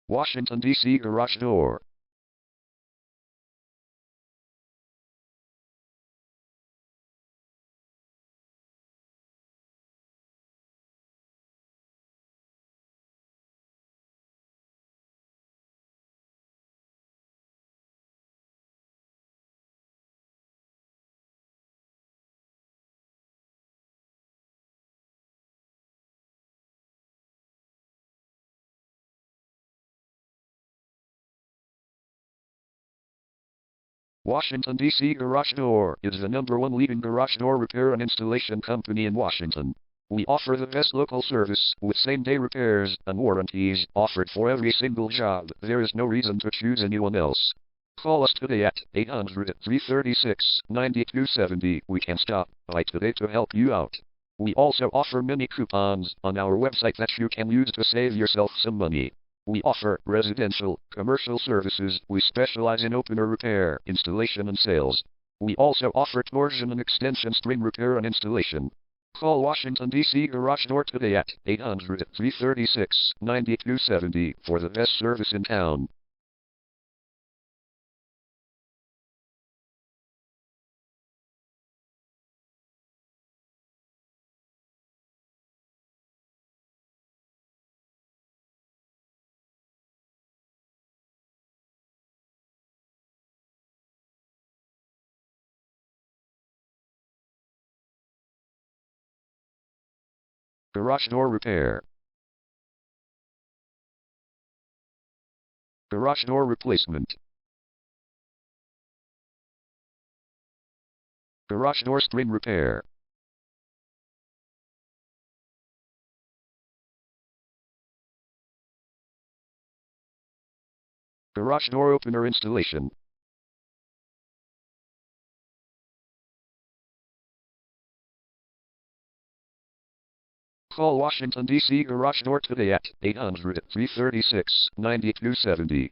Washington, D.C. garage door. Washington, D.C. Garage Door is the #1 leading garage door repair and installation company in Washington. We offer the best local service with same-day repairs and warranties offered for every single job. There is no reason to choose anyone else. Call us today at 800-336-9270. We can stop by today to help you out. We also offer many coupons on our website that you can use to save yourself some money. We offer residential, commercial services. We specialize in opener repair, installation and sales. We also offer torsion and extension string repair and installation. Call Washington, D.C. Garage Door today at 800-336-9270 for the best service in town. Garage door repair. Garage door replacement. Garage door string repair. Garage door opener installation. Call Washington, D.C. Garage Door today at 800-336-9270.